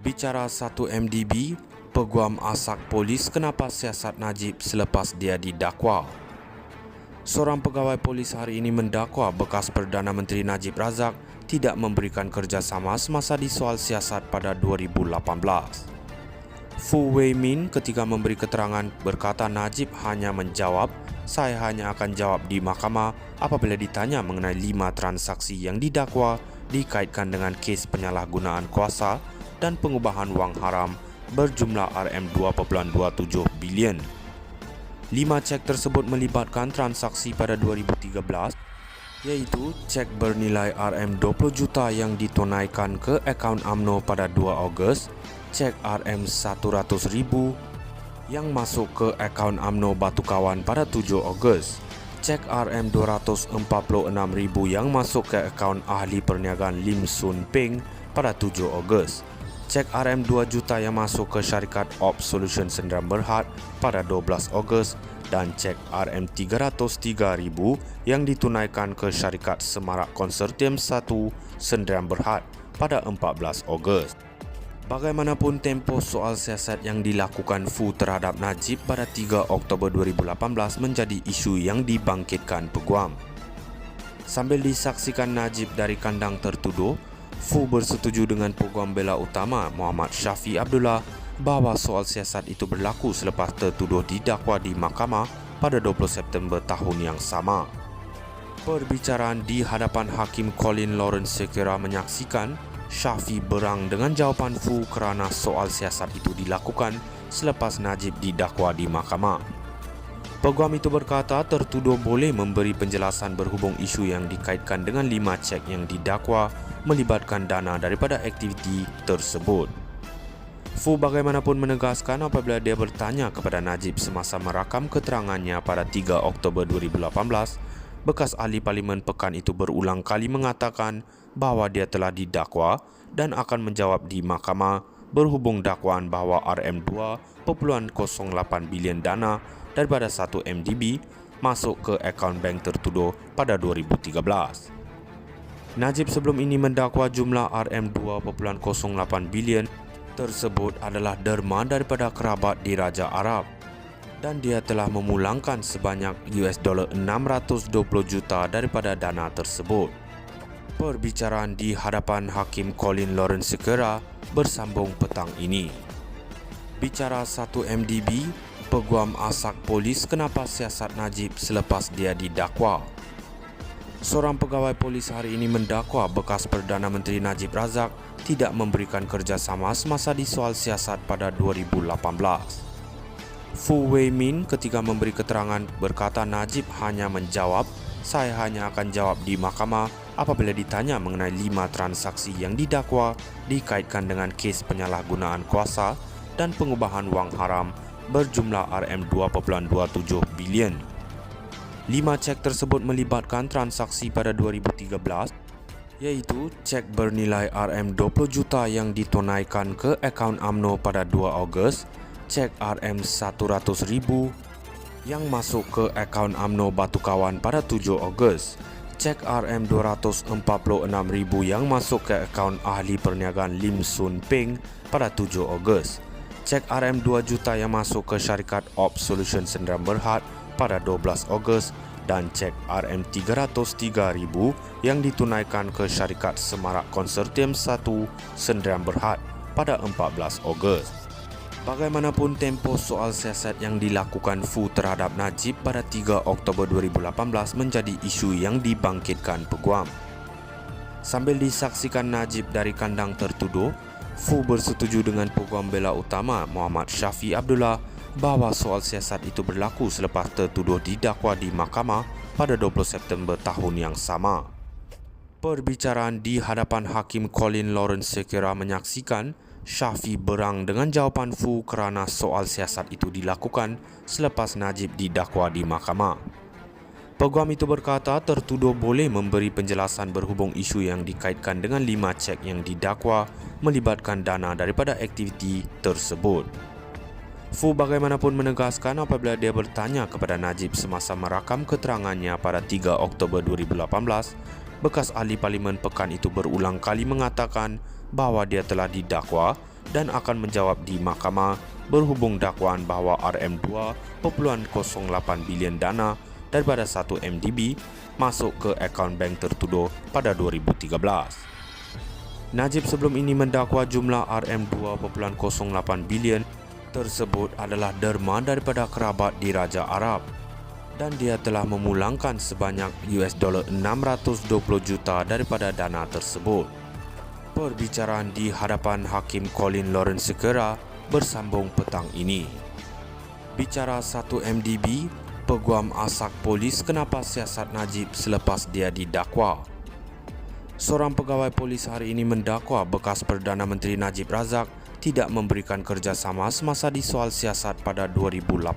Bicara 1MDB, Peguam Asak Polis kenapa siasat Najib selepas dia didakwa. Seorang pegawai polis hari ini mendakwa bekas Perdana Menteri Najib Razak tidak memberikan kerjasama semasa disoal siasat pada 2018. Fu Weimin ketika memberi keterangan berkata Najib hanya menjawab, "Saya hanya akan jawab di mahkamah" apabila ditanya mengenai 5 transaksi yang didakwa dikaitkan dengan kes penyalahgunaan kuasa dan pengubahan wang haram berjumlah RM2.27 bilion. 5 cek tersebut melibatkan transaksi pada 2013, iaitu cek bernilai RM20 juta yang ditunaikan ke akaun UMNO pada 2 Ogos, cek RM100,000 yang masuk ke akaun UMNO Batu Kawan pada 7 Ogos, cek RM246,000 yang masuk ke akaun ahli perniagaan Lim Soon Peng pada 7 Ogos, cek RM2 juta yang masuk ke syarikat Op Solution Sendirian Berhad pada 12 Ogos dan cek RM303,000 yang ditunaikan ke syarikat Semarak Konsortium 1 Sendirian Berhad pada 14 Ogos. Bagaimanapun tempoh soal siasat yang dilakukan Fu terhadap Najib pada 3 Oktober 2018 menjadi isu yang dibangkitkan peguam. Sambil disaksikan Najib dari kandang tertuduh, Fu bersetuju dengan Peguam Bela Utama Muhammad Syafi Abdullah bahawa soal siasat itu berlaku selepas tertuduh didakwa di mahkamah pada 20 September tahun yang sama. Perbicaraan di hadapan Hakim Colin Lawrence sekira menyaksikan Syafi berang dengan jawapan Fu kerana soal siasat itu dilakukan selepas Najib didakwa di mahkamah. Peguam itu berkata tertuduh boleh memberi penjelasan berhubung isu yang dikaitkan dengan 5 cek yang didakwa melibatkan dana daripada aktiviti tersebut. Fu bagaimanapun menegaskan apabila dia bertanya kepada Najib semasa merakam keterangannya pada 3 Oktober 2018, bekas ahli parlimen pekan itu berulang kali mengatakan bahawa dia telah didakwa dan akan menjawab di mahkamah berhubung dakwaan bahawa RM2.08 bilion dana daripada 1MDB masuk ke akaun bank tertuduh pada 2013. Najib sebelum ini mendakwa jumlah RM2.08 bilion tersebut adalah derma daripada kerabat di Raja Arab dan dia telah memulangkan sebanyak $620 juta daripada dana tersebut. Perbicaraan di hadapan Hakim Colin Lawrence sekira bersambung petang ini. Bicara 1MDB, Peguam Asak Polis kenapa siasat Najib selepas dia didakwa. Seorang pegawai polis hari ini mendakwa bekas Perdana Menteri Najib Razak tidak memberikan kerjasama semasa disoal siasat pada 2018. Fu Weimin ketika memberi keterangan berkata Najib hanya menjawab, "Saya hanya akan jawab di mahkamah" apabila ditanya mengenai 5 transaksi yang didakwa dikaitkan dengan kes penyalahgunaan kuasa dan pengubahan wang haram berjumlah RM2.27 bilion. 5 cek tersebut melibatkan transaksi pada 2013, iaitu cek bernilai RM20 juta yang ditunaikan ke akaun UMNO pada 2 Ogos, cek RM100,000 yang masuk ke akaun UMNO Batu Kawan pada 7 Ogos, cek RM246,000 yang masuk ke akaun ahli perniagaan Lim Soon Peng pada 7 Ogos, cek RM2 juta yang masuk ke syarikat Op Solution Sendirian Berhad pada 12 Ogos dan cek RM303,000 yang ditunaikan ke syarikat Semarak Konsortium 1 Sendirian Berhad pada 14 Ogos. Bagaimanapun tempoh soal siasat yang dilakukan Fu terhadap Najib pada 3 Oktober 2018 menjadi isu yang dibangkitkan peguam. Sambil disaksikan Najib dari kandang tertuduh, Fu bersetuju dengan Peguam Bela Utama Muhammad Syafi Abdullah bahawa soal siasat itu berlaku selepas tertuduh didakwa di mahkamah pada 20 September tahun yang sama. Perbicaraan di hadapan Hakim Colin Lawrence sekira menyaksikan Syafi berang dengan jawapan Fu kerana soal siasat itu dilakukan selepas Najib didakwa di mahkamah. Peguam itu berkata tertuduh boleh memberi penjelasan berhubung isu yang dikaitkan dengan 5 cek yang didakwa melibatkan dana daripada aktiviti tersebut. Fu bagaimanapun menegaskan apabila dia bertanya kepada Najib semasa merakam keterangannya pada 3 Oktober 2018, bekas ahli parlimen pekan itu berulang kali mengatakan bahawa dia telah didakwa dan akan menjawab di mahkamah berhubung dakwaan bahawa RM2.08 bilion dana daripada 1 MDB masuk ke akaun bank tertuduh pada 2013. Najib sebelum ini mendakwa jumlah RM2.08 bilion tersebut adalah derma daripada kerabat di Raja Arab dan dia telah memulangkan sebanyak $620 juta daripada dana tersebut. Perbicaraan di hadapan Hakim Colin Lawrence Sekera bersambung petang ini. Bicara 1 MDB, Peguam Asak Polis kenapa siasat Najib selepas dia didakwa. Seorang pegawai polis hari ini mendakwa bekas Perdana Menteri Najib Razak tidak memberikan kerjasama semasa disoal siasat pada 2018.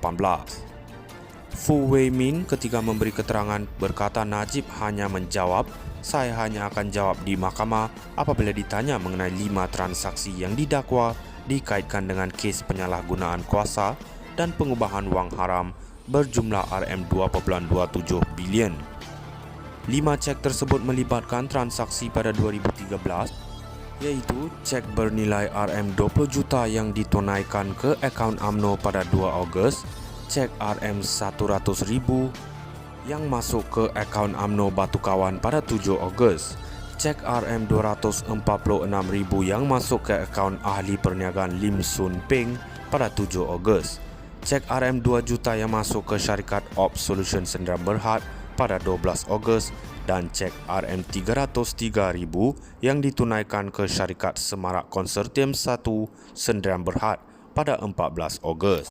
Fu Wei Min ketika memberi keterangan berkata Najib hanya menjawab, "Saya hanya akan jawab di mahkamah" apabila ditanya mengenai 5 transaksi yang didakwa dikaitkan dengan kes penyalahgunaan kuasa dan pengubahan wang haram berjumlah RM2.27 bilion. 5 cek tersebut melibatkan transaksi pada 2013, iaitu cek bernilai RM20 juta yang ditunaikan ke akaun UMNO pada 2 Ogos, cek RM100,000 yang masuk ke akaun UMNO Batu Kawan pada 7 Ogos, cek RM246,000 yang masuk ke akaun ahli perniagaan Lim Soon Peng pada 7 Ogos, cek RM2 juta yang masuk ke syarikat Ops Solution Sdn Bhd pada 12 Ogos dan cek RM303,000 yang ditunaikan ke syarikat Semarak Konsortium 1 Sdn Bhd pada 14 Ogos.